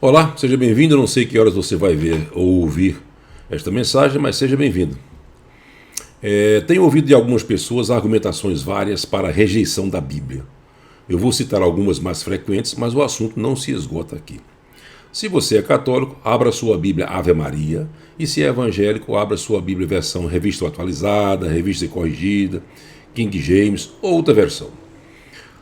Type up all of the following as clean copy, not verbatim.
Olá, seja bem-vindo. Eu não sei que horas você vai ver ou ouvir esta mensagem, mas seja bem-vindo. Tenho ouvido de algumas pessoas argumentações várias para a rejeição da Bíblia. Eu vou citar algumas mais frequentes, mas o assunto não se esgota aqui. Se você é católico, abra sua Bíblia Ave Maria, e se é evangélico, abra sua Bíblia versão revista atualizada, revista corrigida, King James ou outra versão.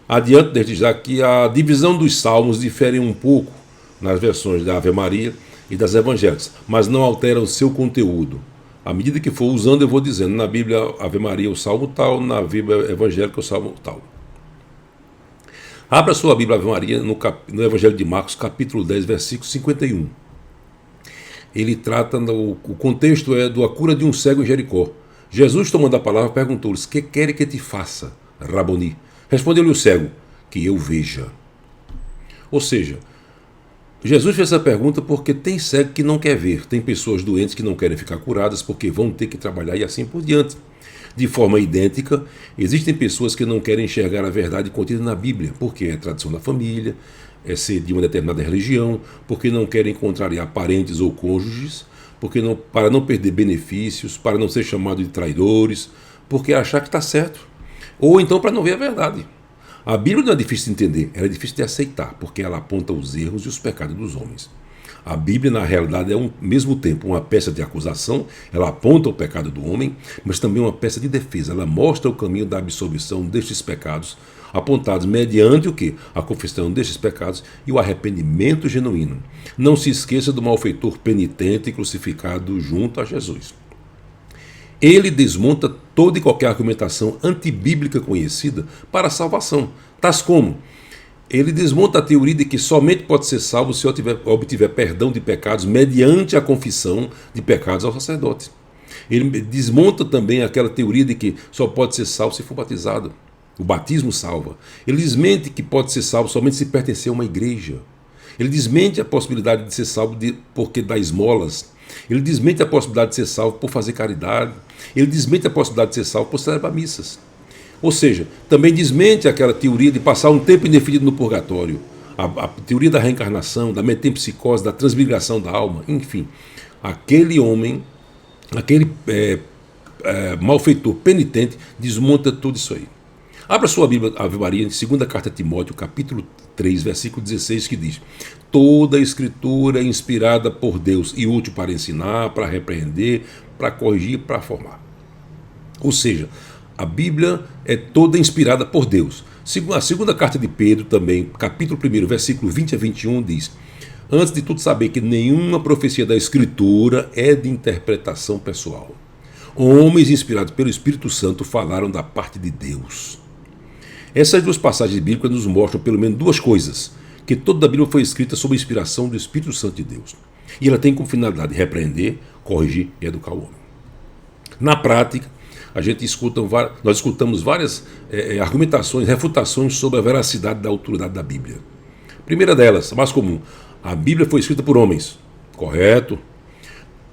Adianto desde já que a divisão dos salmos difere um pouco nas versões da Ave Maria e das evangélicas, mas não altera o seu conteúdo. À medida que for usando, eu vou dizendo, na Bíblia Ave Maria o salmo tal, na Bíblia evangélica o salmo tal. Abra sua Bíblia Ave Maria no Evangelho de Marcos, capítulo 10, versículo 51. Ele trata, o contexto é da cura de um cego em Jericó. Jesus, tomando a palavra, perguntou-lhes: que querem que te faça, Raboni? Respondeu-lhe o cego: que eu veja. Ou seja, Jesus fez essa pergunta porque tem cego que não quer ver, tem pessoas doentes que não querem ficar curadas porque vão ter que trabalhar e assim por diante. De forma idêntica, existem pessoas que não querem enxergar a verdade contida na Bíblia, porque é tradição da família, é ser de uma determinada religião, porque não querem contrariar parentes ou cônjuges, para não perder benefícios, para não ser chamado de traidores, porque achar que está certo, ou então para não ver a verdade. A Bíblia não é difícil de entender, ela é difícil de aceitar, porque ela aponta os erros e os pecados dos homens. A Bíblia, na realidade, é ao mesmo tempo uma peça de acusação, ela aponta o pecado do homem, mas também uma peça de defesa. Ela mostra o caminho da absolvição destes pecados, apontados mediante o quê? A confissão destes pecados e o arrependimento genuíno. Não se esqueça do malfeitor penitente e crucificado junto a Jesus. Ele desmonta toda e qualquer argumentação antibíblica conhecida para a salvação, tais como: ele desmonta a teoria de que somente pode ser salvo se obtiver perdão de pecados mediante a confissão de pecados ao sacerdote. Ele desmonta também aquela teoria de que só pode ser salvo se for batizado. O batismo salva. Ele desmente que pode ser salvo somente se pertencer a uma igreja. Ele desmente a possibilidade de ser salvo porque dá esmolas. Ele desmente a possibilidade de ser salvo por fazer caridade. Ele desmente a possibilidade de ser salvo por celebrar missas. Ou seja, também desmente aquela teoria de passar um tempo indefinido no purgatório, a teoria da reencarnação, da metempsicose, da transmigração da alma, enfim. Aquele homem, aquele malfeitor penitente, desmonta tudo isso aí. Abra sua Bíblia Ave Maria em 2ª Carta a Timóteo, capítulo 3, versículo 16, que diz: toda a escritura é inspirada por Deus e útil para ensinar, para repreender, para corrigir, para formar. Ou seja, a Bíblia é toda inspirada por Deus. A 2ª Carta de Pedro também, capítulo 1, versículo 20 a 21, diz: antes de tudo saber que nenhuma profecia da Escritura é de interpretação pessoal. Homens inspirados pelo Espírito Santo falaram da parte de Deus. Essas duas passagens bíblicas nos mostram pelo menos duas coisas: que toda a Bíblia foi escrita sob a inspiração do Espírito Santo de Deus. E ela tem como finalidade repreender, corrigir e educar o homem. Na prática, nós escutamos várias argumentações, refutações sobre a veracidade da autoridade da Bíblia. Primeira delas, a mais comum: a Bíblia foi escrita por homens. Correto.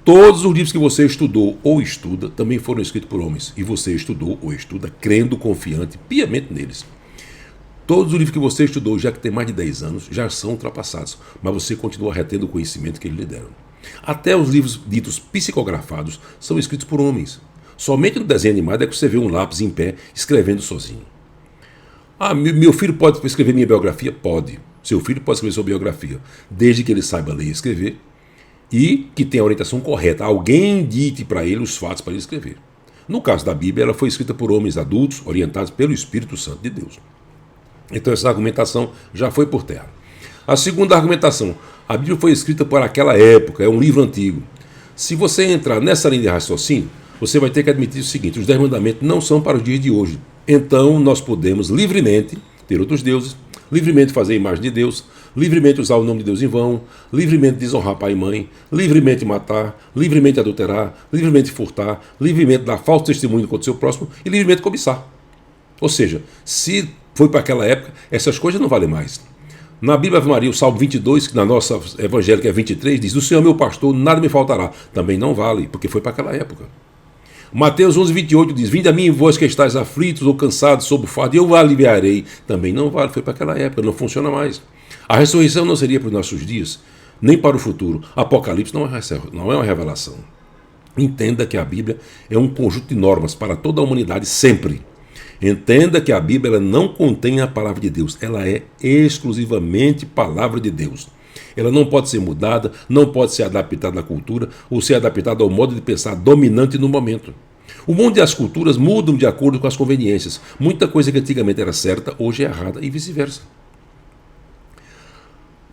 Todos os livros que você estudou ou estuda também foram escritos por homens. E você estudou ou estuda crendo, confiante, piamente neles. Todos os livros que você estudou, já que tem mais de 10 anos, já são ultrapassados, mas você continua retendo o conhecimento que eles lhe deram. Até os livros ditos psicografados são escritos por homens. Somente no desenho animado é que você vê um lápis em pé escrevendo sozinho. Meu filho pode escrever minha biografia? Pode. Seu filho pode escrever sua biografia, desde que ele saiba ler e escrever e que tenha a orientação correta. Alguém dite para ele os fatos para ele escrever. No caso da Bíblia, ela foi escrita por homens adultos, orientados pelo Espírito Santo de Deus. Então essa argumentação já foi por terra. A segunda argumentação: a Bíblia foi escrita por aquela época, é um livro antigo. Se você entrar nessa linha de raciocínio, você vai ter que admitir o seguinte: os 10 mandamentos não são para os dias de hoje. Então nós podemos livremente ter outros deuses, livremente fazer a imagem de Deus, livremente usar o nome de Deus em vão, livremente desonrar pai e mãe, livremente matar, livremente adulterar, livremente furtar, livremente dar falso testemunho contra o seu próximo e livremente cobiçar. Ou seja, se foi para aquela época, essas coisas não valem mais. Na Bíblia Ave Maria, o Salmo 22, que na nossa evangélica é 23, diz: o Senhor é meu pastor, nada me faltará. Também não vale, porque foi para aquela época. Mateus 11, 28 diz: vinde a mim, vós que estáis aflitos ou cansados sob o fardo, e eu vos aliviarei. Também não vale, foi para aquela época, não funciona mais. A ressurreição não seria para os nossos dias. nem para o futuro. Apocalipse não é uma revelação. Entenda que a Bíblia é um conjunto de normas para toda a humanidade sempre. Entenda que a Bíblia ela não contém a palavra de Deus, ela é exclusivamente palavra de Deus. Ela não pode ser mudada, não pode ser adaptada à cultura ou ser adaptada ao modo de pensar dominante no momento. O mundo e as culturas mudam de acordo com as conveniências. Muita coisa que antigamente era certa, hoje é errada e vice-versa.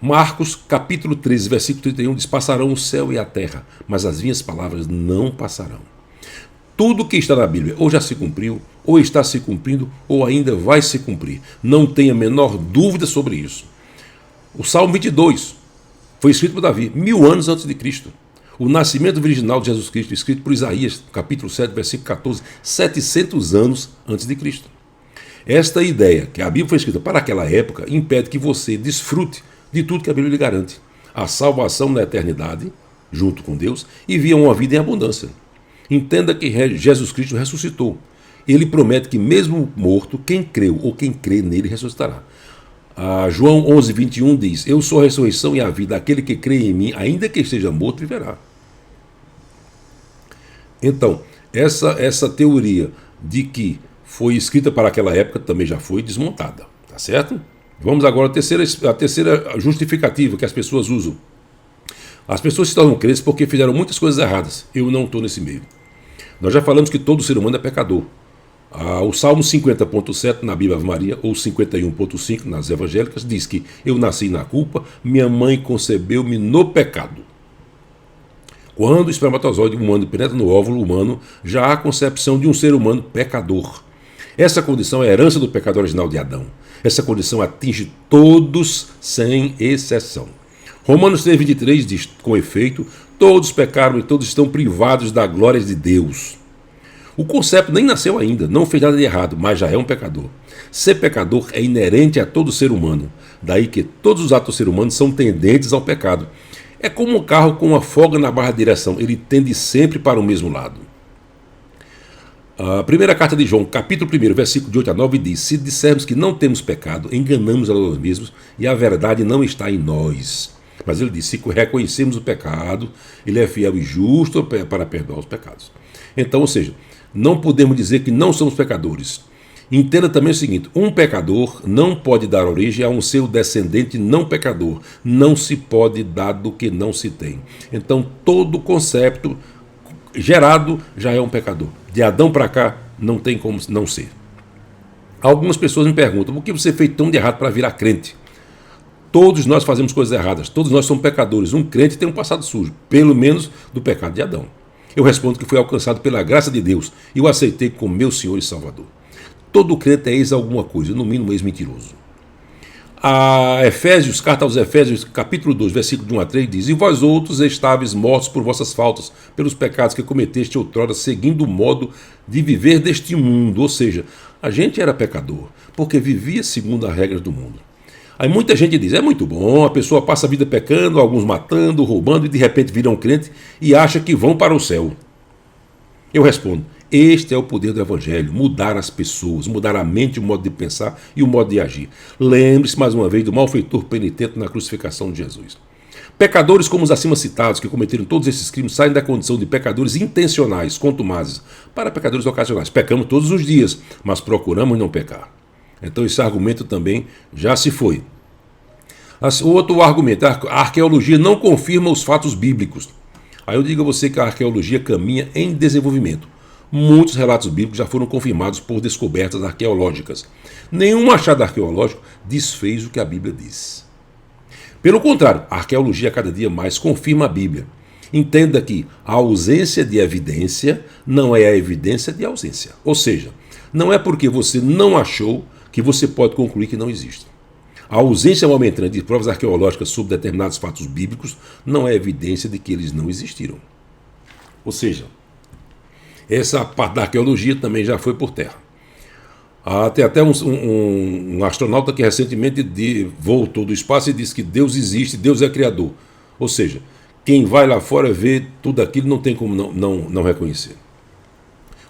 Marcos, capítulo 13, versículo 31, diz: passarão o céu e a terra, mas as minhas palavras não passarão. Tudo que está na Bíblia ou já se cumpriu, ou está se cumprindo, ou ainda vai se cumprir. Não tenha a menor dúvida sobre isso. O Salmo 22 foi escrito por Davi, 1000 anos antes de Cristo. O nascimento virginal de Jesus Cristo, escrito por Isaías, capítulo 7, versículo 14, 700 anos antes de Cristo. Esta ideia, que a Bíblia foi escrita para aquela época, impede que você desfrute de tudo que a Bíblia lhe garante. A salvação na eternidade, junto com Deus, e viva uma vida em abundância. Entenda que Jesus Cristo ressuscitou. Ele promete que mesmo morto, quem creu ou quem crê nele ressuscitará. João 11, 21 diz: eu sou a ressurreição e a vida, aquele que crê em mim, ainda que esteja morto, viverá. Então, essa teoria de que foi escrita para aquela época também já foi desmontada, tá certo? Vamos agora à terceira justificativa que as pessoas usam. As pessoas se tornam crentes porque fizeram muitas coisas erradas. Eu não estou nesse meio. Nós já falamos que todo ser humano é pecador. O Salmo 50.7 na Bíblia Ave Maria, ou 51.5 nas evangélicas, diz que eu nasci na culpa, minha mãe concebeu-me no pecado. Quando o espermatozoide humano penetra no óvulo humano, já há a concepção de um ser humano pecador. Essa condição é a herança do pecado original de Adão. Essa condição atinge todos sem exceção. Romanos 3,23 diz, com efeito, todos pecaram e todos estão privados da glória de Deus. O conceito nem nasceu ainda, não fez nada de errado, mas já é um pecador. Ser pecador é inerente a todo ser humano. Daí que todos os atos do ser humano são tendentes ao pecado. É como um carro com uma folga na barra de direção, ele tende sempre para o mesmo lado. A primeira carta de João, capítulo 1, versículo de 8 a 9, diz: se dissermos que não temos pecado, enganamos a nós mesmos e a verdade não está em nós. Mas ele diz: se reconhecemos o pecado, ele é fiel e justo para perdoar os pecados. Então, ou seja, não podemos dizer que não somos pecadores. Entenda também o seguinte: um pecador não pode dar origem a um seu descendente não pecador. Não se pode dar do que não se tem. Então, todo conceito gerado já é um pecador. De Adão para cá, não tem como não ser. Algumas pessoas me perguntam: o que você fez tão de errado para virar crente? Todos nós fazemos coisas erradas, todos nós somos pecadores. Um crente tem um passado sujo, pelo menos do pecado de Adão. Eu respondo que fui alcançado pela graça de Deus e o aceitei como meu Senhor e Salvador. Todo crente é ex alguma coisa, no mínimo ex-mentiroso. Carta aos Efésios, capítulo 2, versículo de 1 a 3, diz: e vós outros estáveis mortos por vossas faltas, pelos pecados que cometeste outrora, seguindo o modo de viver deste mundo. Ou seja, a gente era pecador, porque vivia segundo as regras do mundo. Aí muita gente diz: é muito bom, a pessoa passa a vida pecando, alguns matando, roubando, e de repente viram crente e acha que vão para o céu. Eu respondo: este é o poder do Evangelho, mudar as pessoas, mudar a mente, o modo de pensar e o modo de agir. Lembre-se mais uma vez do malfeitor penitente na crucificação de Jesus. Pecadores como os acima citados, que cometeram todos esses crimes, saem da condição de pecadores intencionais, contumazes, para pecadores ocasionais. Pecamos todos os dias, mas procuramos não pecar. Então esse argumento também já se foi. O outro argumento: a arqueologia não confirma os fatos bíblicos. Aí eu digo a você que a arqueologia caminha em desenvolvimento. Muitos relatos bíblicos já foram confirmados por descobertas arqueológicas. Nenhum achado arqueológico desfez o que a Bíblia diz. Pelo contrário, a arqueologia cada dia mais confirma a Bíblia. Entenda que a ausência de evidência não é a evidência de ausência. Ou seja, não é porque você não achou que você pode concluir que não existe. A ausência momentânea de provas arqueológicas sobre determinados fatos bíblicos não é evidência de que eles não existiram. Ou seja, essa parte da arqueologia também já foi por terra. Tem até um astronauta que recentemente voltou do espaço e disse que Deus existe, Deus é criador. Ou seja, quem vai lá fora vê tudo aquilo, não tem como não reconhecer.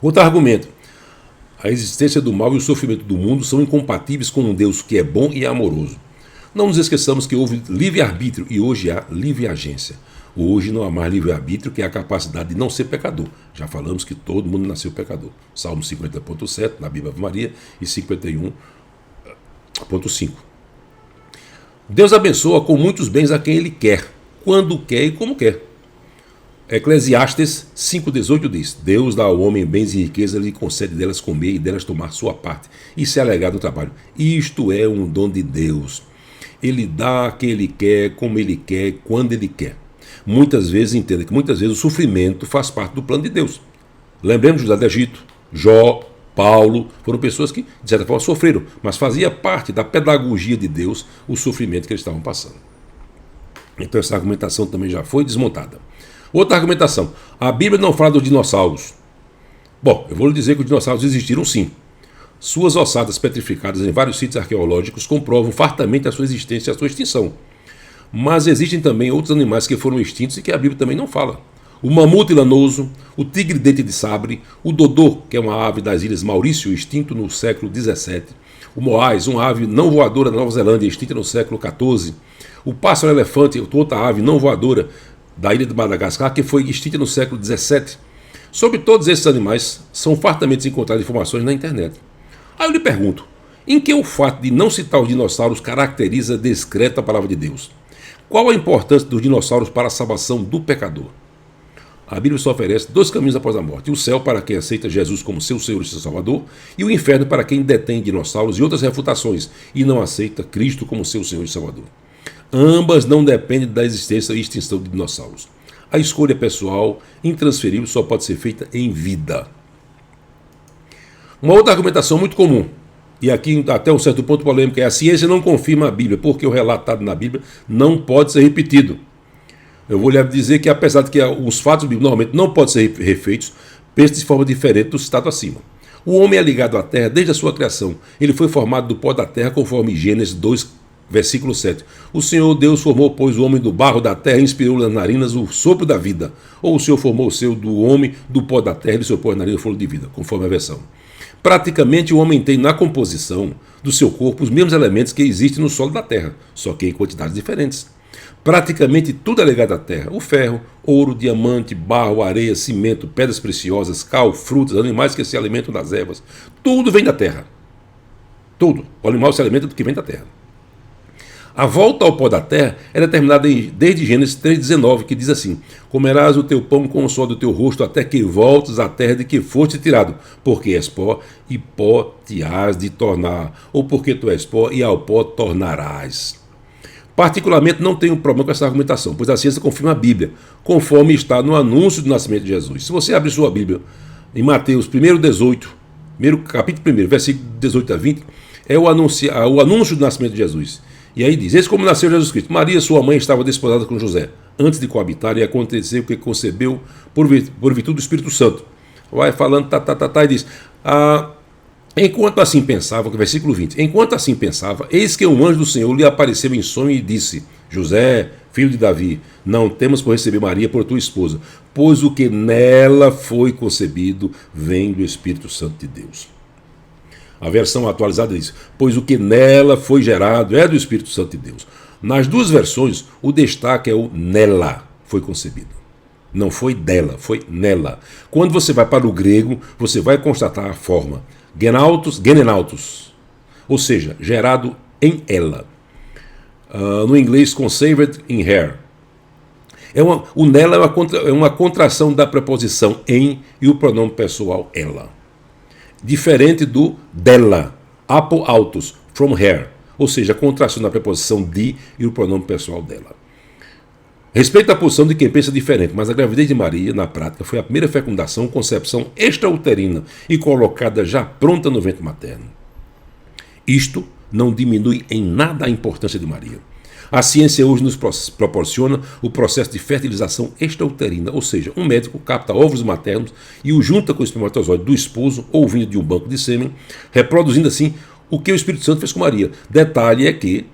Outro argumento: a existência do mal e o sofrimento do mundo são incompatíveis com um Deus que é bom e amoroso. Não nos esqueçamos que houve livre-arbítrio e hoje há livre-agência. Hoje não há mais livre-arbítrio, que é a capacidade de não ser pecador. Já falamos que todo mundo nasceu pecador. Salmo 50.7, na Bíblia Ave Maria, e 51.5. Deus abençoa com muitos bens a quem Ele quer, quando quer e como quer. Eclesiastes 5,18 diz: Deus dá ao homem bens e riqueza, lhe concede delas comer e delas tomar sua parte, e se alegrar do trabalho. Isto é um dom de Deus. Ele dá a quem Ele quer, como Ele quer, quando Ele quer. Muitas vezes, entenda que muitas vezes o sofrimento faz parte do plano de Deus. Lembremos José do Egito, Jó, Paulo, foram pessoas que, de certa forma, sofreram, mas fazia parte da pedagogia de Deus o sofrimento que eles estavam passando. Então essa argumentação também já foi desmontada. Outra argumentação: a Bíblia não fala dos dinossauros. Bom, eu vou lhe dizer que os dinossauros existiram sim. Suas ossadas petrificadas em vários sítios arqueológicos comprovam fartamente a sua existência e a sua extinção. Mas existem também outros animais que foram extintos e que a Bíblia também não fala. O mamute lanoso, o tigre-dente de sabre, o dodô, que é uma ave das Ilhas Maurício, extinto no século XVII, o moais, uma ave não voadora da Nova Zelândia, extinta no século XIV, o pássaro-elefante, outra ave não voadora da ilha de Madagascar, que foi extinta no século XVII. Sobre todos esses animais, são fartamente encontradas informações na internet. Aí eu lhe pergunto, em que o fato de não citar os dinossauros caracteriza a descreta palavra de Deus? Qual a importância dos dinossauros para a salvação do pecador? A Bíblia só oferece dois caminhos após a morte: o céu para quem aceita Jesus como seu Senhor e seu Salvador, e o inferno para quem detém dinossauros e outras refutações e não aceita Cristo como seu Senhor e Salvador. Ambas não dependem da existência e extinção de dinossauros. A escolha pessoal, intransferível, só pode ser feita em vida. Uma outra argumentação muito comum, e aqui até um certo ponto polêmico, é: a ciência não confirma a Bíblia, porque o relatado na Bíblia não pode ser repetido. Eu vou lhe dizer que, apesar de que os fatos bíblicos normalmente não podem ser refeitos, pense de forma diferente do citado acima. O homem é ligado à terra desde a sua criação. Ele foi formado do pó da terra, conforme Gênesis 2, versículo 7. O Senhor Deus formou, pois, o homem do barro da terra e inspirou nas narinas o sopro da vida. Ou o Senhor formou o seu do homem do pó da terra e sopou nas narinas o fôlego de vida, conforme a versão. Praticamente o homem tem na composição do seu corpo os mesmos elementos que existem no solo da terra, só que em quantidades diferentes. Praticamente tudo é ligado à terra: o ferro, ouro, diamante, barro, areia, cimento, pedras preciosas, cal, frutas, animais que se alimentam das ervas. Tudo vem da terra. Tudo. O animal se alimenta do que vem da terra. A volta ao pó da terra é determinada desde Gênesis 3,19, que diz assim: comerás o teu pão com o suor do teu rosto até que voltes à terra de que foste tirado, porque és pó e pó te hás de tornar, ou porque tu és pó e ao pó tornarás. Particularmente não tenho problema com essa argumentação, pois a ciência confirma a Bíblia, conforme está no anúncio do nascimento de Jesus. Se você abrir sua Bíblia em Mateus 1,18, capítulo 1, versículo 18 a 20, é o anúncio do nascimento de Jesus. E aí diz: eis como nasceu Jesus Cristo. Maria, sua mãe, estava desposada com José, antes de coabitar, e aconteceu que concebeu por virtude do Espírito Santo. Vai falando, e diz: enquanto assim pensava, versículo 20, enquanto assim pensava, eis que um anjo do Senhor lhe apareceu em sonho e disse: José, filho de Davi, não temas por receber Maria por tua esposa, pois o que nela foi concebido vem do Espírito Santo de Deus. A versão atualizada diz: pois o que nela foi gerado é do Espírito Santo de Deus. Nas duas versões, o destaque é o nela foi concebido. Não foi dela, foi nela. Quando você vai para o grego, você vai constatar a forma genenautos, ou seja, gerado em ela. No inglês, conceived in her. O nela é uma contração da preposição em e o pronome pessoal ela. Diferente do dela, apo autos, from her, ou seja, a contração da preposição de e o pronome pessoal dela. Respeito à posição de quem pensa diferente, mas a gravidez de Maria, na prática, foi a primeira fecundação, concepção extrauterina e colocada já pronta no ventre materno. Isto não diminui em nada a importância de Maria. A ciência hoje nos proporciona o processo de fertilização extrauterina, ou seja, um médico capta óvulos maternos e o junta com o espermatozoide do esposo ou vindo de um banco de sêmen, reproduzindo assim o que o Espírito Santo fez com Maria. Detalhe é que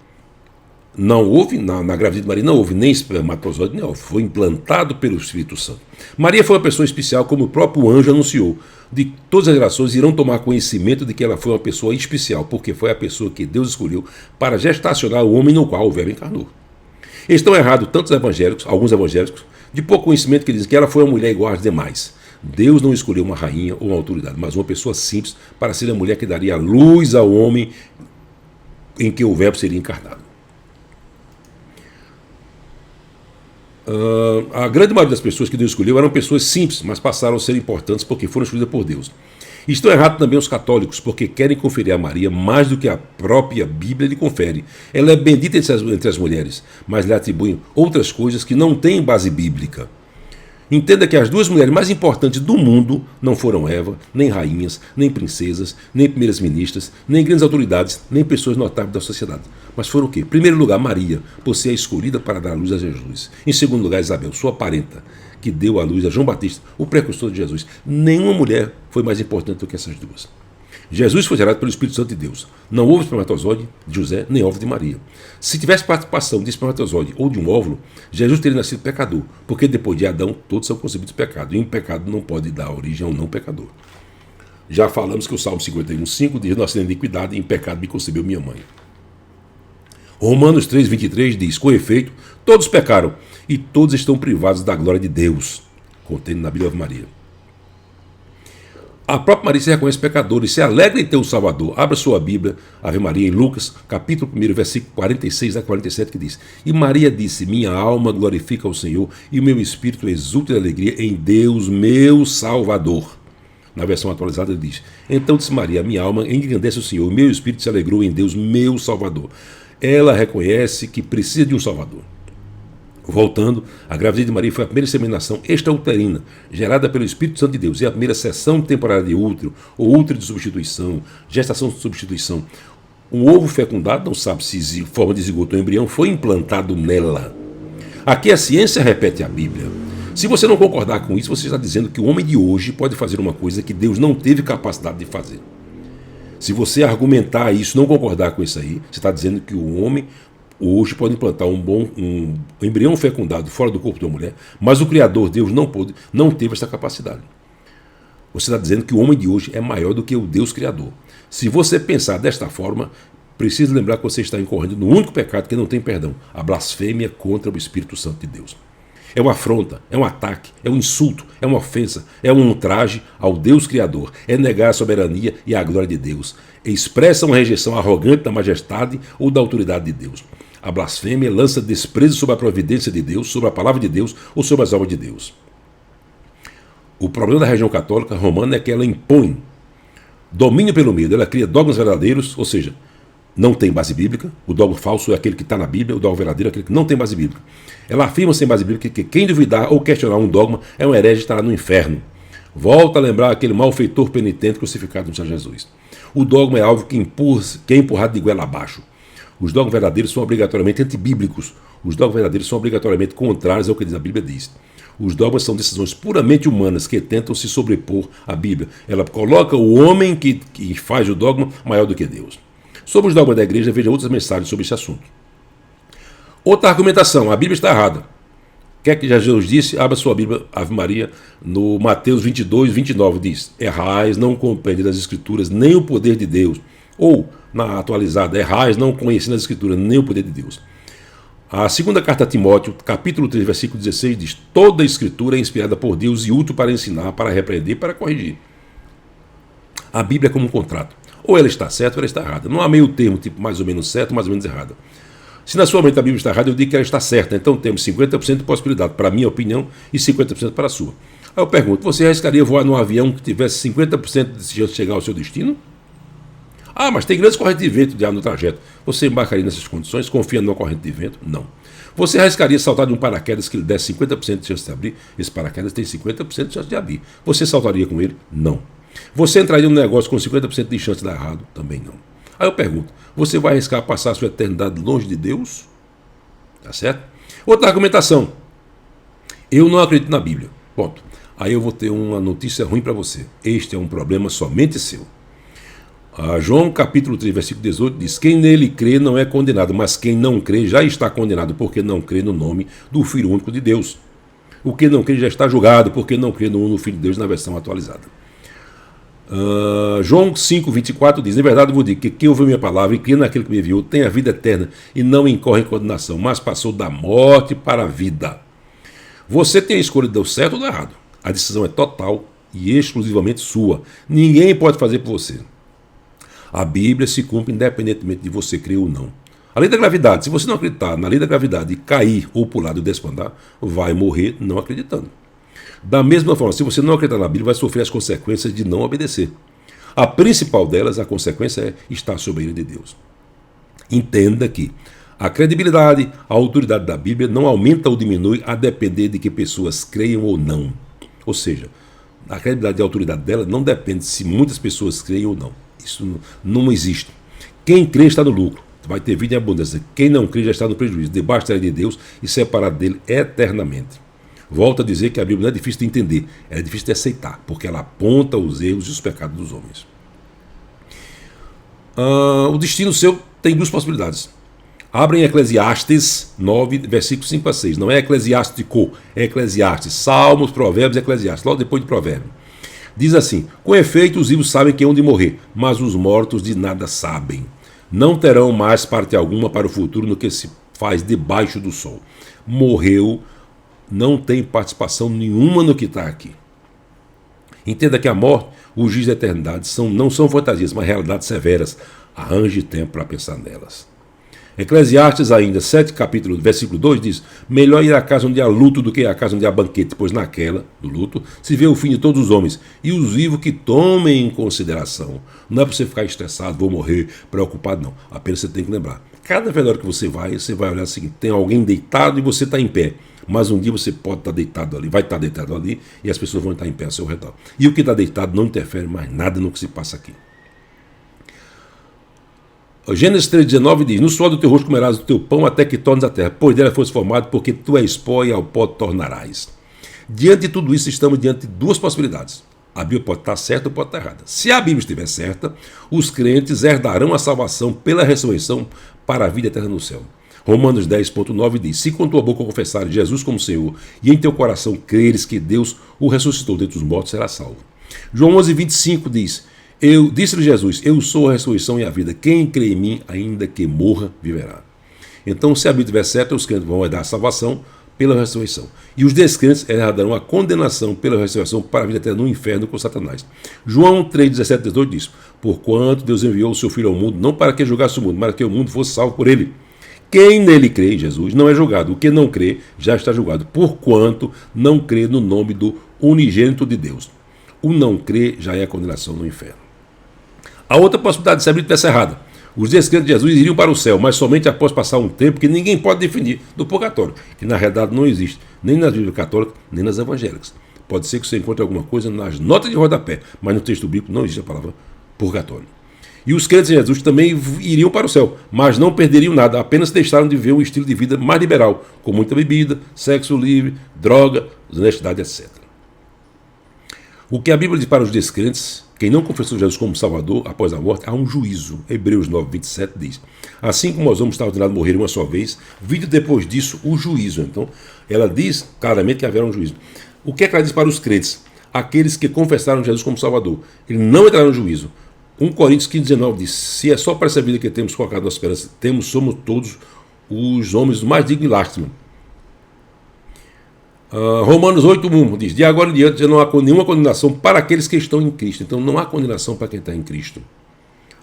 não houve, na gravidez de Maria não houve nem espermatozoide nem óvulo, foi implantado pelo Espírito Santo. Maria foi uma pessoa especial, como o próprio anjo anunciou. de todas as gerações irão tomar conhecimento de que ela foi uma pessoa especial, porque foi a pessoa que Deus escolheu para gestacionar o homem no qual o Verbo encarnou. Estão errados tantos evangélicos, alguns evangélicos, de pouco conhecimento, que dizem que ela foi uma mulher igual às demais. Deus não escolheu uma rainha ou uma autoridade, mas uma pessoa simples para ser a mulher que daria luz ao homem em que o Verbo seria encarnado. A grande maioria das pessoas que Deus escolheu eram pessoas simples, mas passaram a ser importantes porque foram escolhidas por Deus. E estão errados também os católicos, porque querem conferir a Maria mais do que a própria Bíblia lhe confere. Ela é bendita entre as mulheres, mas lhe atribuem outras coisas que não têm base bíblica. Entenda que as duas mulheres mais importantes do mundo não foram Eva, nem rainhas, nem princesas, nem primeiras ministras, nem grandes autoridades, nem pessoas notáveis da sociedade. Mas foram o quê? Em primeiro lugar, Maria, por ser a escolhida para dar luz a Jesus. Em segundo lugar, Isabel, sua parenta, que deu a luz a João Batista, o precursor de Jesus. Nenhuma mulher foi mais importante do que essas duas. Jesus foi gerado pelo Espírito Santo de Deus. Não houve espermatozoide de José, nem óvulo de Maria. Se tivesse participação de espermatozoide ou de um óvulo, Jesus teria nascido pecador, porque depois de Adão, todos são concebidos de pecado, e um pecado não pode dar origem a um não pecador. Já falamos que o Salmo 51,5 diz: nasci na iniquidade, e em pecado me concebeu minha mãe. Romanos 3,23 diz: com efeito, todos pecaram, e todos estão privados da glória de Deus, contendo na Bíblia Ave Maria. A própria Maria se reconhece pecadora e se alegra em ter um Salvador. Abra sua Bíblia, Ave Maria, em Lucas, capítulo 1, versículo 46 a 47, que diz: e Maria disse: minha alma glorifica ao Senhor, e o meu espírito exulta de alegria em Deus, meu Salvador. Na versão atualizada diz: então disse Maria: minha alma engrandece o Senhor, e meu espírito se alegrou em Deus, meu Salvador. Ela reconhece que precisa de um Salvador. Voltando, a gravidez de Maria foi a primeira inseminação extrauterina, gerada pelo Espírito Santo de Deus, e a primeira cessão temporária de útero, ou útero de substituição, gestação de substituição. Um ovo fecundado, não sabe se forma de zigoto ou embrião, foi implantado nela. Aqui a ciência repete a Bíblia. Se você não concordar com isso, você está dizendo que o homem de hoje pode fazer uma coisa que Deus não teve capacidade de fazer. Se você argumentar isso, não concordar com isso aí, você está dizendo que o homem hoje pode implantar um embrião fecundado fora do corpo de uma mulher, mas o Criador, Deus, não teve essa capacidade. Você está dizendo que o homem de hoje é maior do que o Deus Criador. Se você pensar desta forma, precisa lembrar que você está incorrendo no único pecado que não tem perdão: a blasfêmia contra o Espírito Santo de Deus. É uma afronta, é um ataque, é um insulto, é uma ofensa, é um ultraje ao Deus Criador, é negar a soberania e a glória de Deus, expressa uma rejeição arrogante da majestade ou da autoridade de Deus. A blasfêmia lança desprezo sobre a providência de Deus, sobre a palavra de Deus ou sobre as obras de Deus. O problema da religião católica romana é que ela impõe domínio pelo medo. Ela cria dogmas verdadeiros, ou seja, não tem base bíblica. O dogma falso é aquele que está na Bíblia, o dogma verdadeiro é aquele que não tem base bíblica. Ela afirma sem base bíblica que quem duvidar ou questionar um dogma é um herege e estará no inferno. Volta a lembrar aquele malfeitor penitente crucificado no Senhor Jesus. O dogma é algo que é empurrado de goela abaixo. Os dogmas verdadeiros são obrigatoriamente antibíblicos. Os dogmas verdadeiros são obrigatoriamente contrários ao que a Bíblia diz. Os dogmas são decisões puramente humanas que tentam se sobrepor à Bíblia. Ela coloca o homem que faz o dogma maior do que Deus. Sobre os dogmas da igreja, veja outras mensagens sobre esse assunto. Outra argumentação: a Bíblia está errada. O que é que Jesus disse? Abra sua Bíblia, Ave Maria, no Mateus 22, 29, diz: errais, não compreendendo as Escrituras, nem o poder de Deus. Ou, na atualizada, errais, não conhecendo as Escrituras, nem o poder de Deus. A segunda carta a Timóteo, capítulo 3, versículo 16, diz: toda a Escritura é inspirada por Deus e útil para ensinar, para repreender, para corrigir. A Bíblia é como um contrato. Ou ela está certa ou ela está errada. Não há meio termo, tipo mais ou menos certo, mais ou menos errada. Se na sua mente a Bíblia está errada, eu digo que ela está certa. Então temos 50% de possibilidade para a minha opinião e 50% para a sua. Aí eu pergunto: você arriscaria voar num avião que tivesse 50% de chance de chegar ao seu destino? Ah, mas tem grandes correntes de vento no trajeto. Você embarcaria nessas condições, confiando numa corrente de vento? Não. Você arriscaria saltar de um paraquedas que lhe desse 50% de chance de abrir? Esse paraquedas tem 50% de chance de abrir. Você saltaria com ele? Não. Você entraria num negócio com 50% de chance de dar errado? Também não. Aí eu pergunto: você vai arriscar passar a sua eternidade longe de Deus? Tá certo? Outra argumentação: eu não acredito na Bíblia. Ponto. Aí eu vou ter uma notícia ruim para você. Este é um problema somente seu. João capítulo 3, versículo 18 diz: quem nele crê não é condenado, mas quem não crê já está condenado, porque não crê no nome do Filho único de Deus. O que não crê já está julgado, porque não crê no Filho de Deus, na versão atualizada. João 5,24 diz: em verdade eu vos digo que quem ouviu minha palavra e crê naquele que me enviou tem a vida eterna e não incorre em condenação, mas passou da morte para a vida. Você tem a escolha de dar certo ou do errado. A decisão é total e exclusivamente sua. Ninguém pode fazer por você. A Bíblia se cumpre independentemente de você crer ou não. A lei da gravidade: se você não acreditar na lei da gravidade e cair ou pular ou desfandar, vai morrer não acreditando. Da mesma forma, se você não acreditar na Bíblia, vai sofrer as consequências de não obedecer. A principal delas, a consequência é estar sob a ira de Deus. Entenda que a credibilidade, a autoridade da Bíblia não aumenta ou diminui a depender de que pessoas creiam ou não. Ou seja, a credibilidade e a autoridade dela não depende se muitas pessoas creem ou não. Isso não existe. Quem crê está no lucro, vai ter vida em abundância. Quem não crê já está no prejuízo, debaixo da lei de Deus e separado dele eternamente. Volto a dizer que a Bíblia não é difícil de entender, é difícil de aceitar, porque ela aponta os erros e os pecados dos homens. O destino seu tem duas possibilidades. Abra em Eclesiastes 9, versículos 5 a 6. Não é eclesiástico, é Eclesiastes. Salmos, Provérbios e Eclesiastes, logo depois de Provérbios. Diz assim: com efeito os vivos sabem que hão de morrer, mas os mortos de nada sabem. Não terão mais parte alguma para o futuro no que se faz debaixo do sol. Morreu, não tem participação nenhuma no que está aqui. Entenda que a morte, o juízo da eternidade, não são fantasias, mas realidades severas. Arranje tempo para pensar nelas. Eclesiastes ainda, 7 capítulo, versículo 2 diz: melhor ir à casa onde há luto do que à casa onde há banquete, pois naquela, do luto, se vê o fim de todos os homens, e os vivos que tomem em consideração. Não é para você ficar estressado, vou morrer, preocupado, não. Apenas você tem que lembrar. Cada velório que você vai olhar o seguinte: tem alguém deitado e você está em pé. Mas um dia você pode estar deitado ali, vai estar deitado ali, e as pessoas vão estar em pé ao seu redor. E o que está deitado não interfere mais nada no que se passa aqui. Gênesis 3,19 diz: no suor do teu rosto comerás o teu pão até que tornes a terra, pois dela fosse formado, porque tu és pó e ao pó tornarás. Diante de tudo isso, estamos diante de duas possibilidades. A Bíblia pode estar certa ou pode estar errada. Se a Bíblia estiver certa, os crentes herdarão a salvação pela ressurreição para a vida eterna no céu. Romanos 10,9 diz: se com tua boca confessares Jesus como Senhor e em teu coração creres que Deus o ressuscitou dentre os mortos, serás salvo. João 11,25 diz: disse-lhe Jesus: eu sou a ressurreição e a vida. Quem crê em mim, ainda que morra, viverá. Então, se a Bíblia estiver certa, os crentes vão herdar a salvação pela ressurreição. E os descrentes herdarão a condenação pela ressurreição para a vida eterna no inferno com Satanás. João 3,17, 18 diz: porquanto Deus enviou o seu Filho ao mundo, não para que julgasse o mundo, mas para que o mundo fosse salvo por ele. Quem nele crê, Jesus, não é julgado. O que não crê já está julgado, porquanto não crê no nome do unigênito de Deus. O não crê já é a condenação no inferno. A outra possibilidade de se abrir tivesse errada. Os descrentes de Jesus iriam para o céu, mas somente após passar um tempo que ninguém pode definir do purgatório, que na realidade não existe, nem nas Bíblias católicas, nem nas evangélicas. Pode ser que você encontre alguma coisa nas notas de rodapé, mas no texto bíblico não existe a palavra purgatório. E os crentes em Jesus também iriam para o céu, mas não perderiam nada, apenas deixaram de ver um estilo de vida mais liberal, com muita bebida, sexo livre, droga, desonestidade, etc. O que a Bíblia diz para os descrentes: quem não confessou Jesus como Salvador após a morte, há um juízo. Hebreus 9,27 diz: assim como nós vamos estar ordenados a morrer uma só vez, vindo depois disso o juízo. Então, ela diz claramente que haverá um juízo. O que é que ela diz para os crentes? Aqueles que confessaram Jesus como Salvador, eles não entrarão no juízo. 1 Coríntios 15,19 diz: se é só para essa vida que temos colocado nossa esperança, somos todos os homens mais dignos de lástima. Romanos 8,1 diz: de agora em diante já não há nenhuma condenação para aqueles que estão em Cristo. Então não há condenação para quem está em Cristo.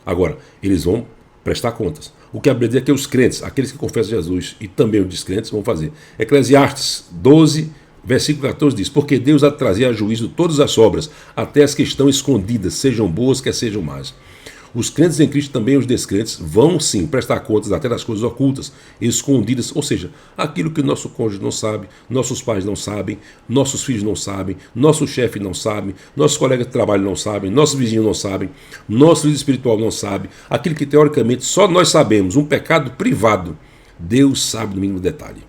Agora, eles vão prestar contas. O que a Bíblia diz é que os crentes, aqueles que confessam Jesus e também os descrentes, vão fazer. Eclesiastes 12, versículo 14 diz: porque Deus há de trazer a juízo todas as obras, até as que estão escondidas, sejam boas, quer sejam más. Os crentes em Cristo, também os descrentes, vão sim prestar contas até das coisas ocultas, escondidas, ou seja, aquilo que nosso cônjuge não sabe, nossos pais não sabem, nossos filhos não sabem, nosso chefe não sabe, nossos colegas de trabalho não sabem, nossos vizinhos não sabem, nosso líder espiritual não sabe, aquilo que teoricamente só nós sabemos, um pecado privado, Deus sabe no mínimo detalhe.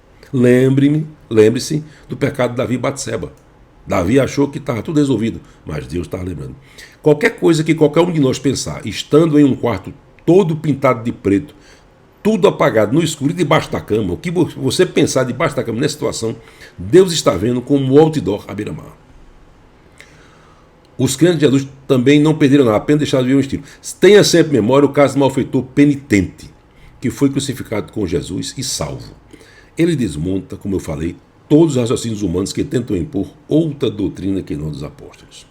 Lembre-se do pecado de Davi e Batseba. Davi achou que estava tudo resolvido, mas Deus estava lembrando. Qualquer coisa que qualquer um de nós pensar, estando em um quarto todo pintado de preto, tudo apagado, no escuro e debaixo da cama, o que você pensar debaixo da cama nessa situação, Deus está vendo como um outdoor à beira-mar. Os crentes de Jesus também não perderam nada, apenas deixaram de viver um estilo. Tenha sempre em memória o caso do malfeitor penitente, que foi crucificado com Jesus e salvo. Ele desmonta, como eu falei, todos os raciocínios humanos que tentam impor outra doutrina que não dos apóstolos.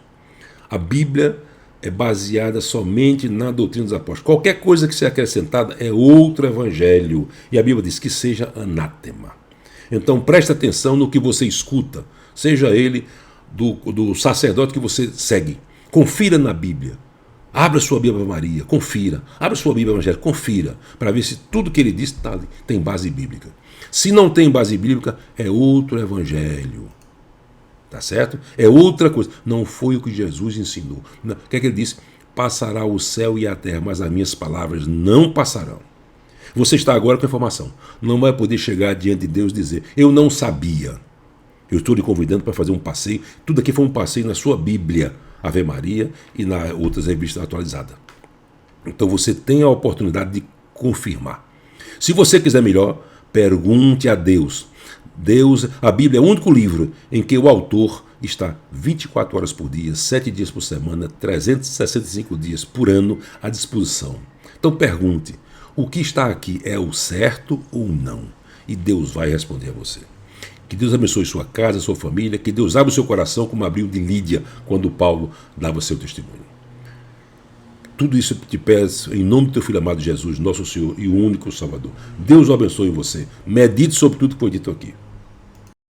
A Bíblia é baseada somente na doutrina dos apóstolos. Qualquer coisa que seja acrescentada é outro evangelho. E a Bíblia diz que seja anátema. Então preste atenção no que você escuta, seja ele do sacerdote que você segue. Confira na Bíblia. Abra sua Bíblia Maria, confira. Abra sua Bíblia Evangélica, confira. Para ver se tudo que ele diz tem base bíblica. Se não tem base bíblica, é outro evangelho. Tá certo? É outra coisa. Não foi o que Jesus ensinou. O que é que ele disse? Passará o céu e a terra, mas as minhas palavras não passarão. Você está agora com a informação. Não vai poder chegar diante de Deus e dizer, eu não sabia. Eu estou lhe convidando para fazer um passeio. Tudo aqui foi um passeio na sua Bíblia, Ave Maria, e nas outras revistas atualizadas. Então você tem a oportunidade de confirmar. Se você quiser melhor, pergunte a Deus. A Bíblia é o único livro em que o autor está 24 horas por dia, 7 dias por semana, 365 dias por ano à disposição. Então pergunte, o que está aqui é o certo ou não? E Deus vai responder a você. Que Deus abençoe sua casa, sua família, que Deus abra o seu coração como abriu de Lídia quando Paulo dava seu testemunho. Tudo isso eu te peço em nome do teu filho amado Jesus, nosso Senhor e o único Salvador. Deus o abençoe você. Medite sobre tudo que foi dito aqui.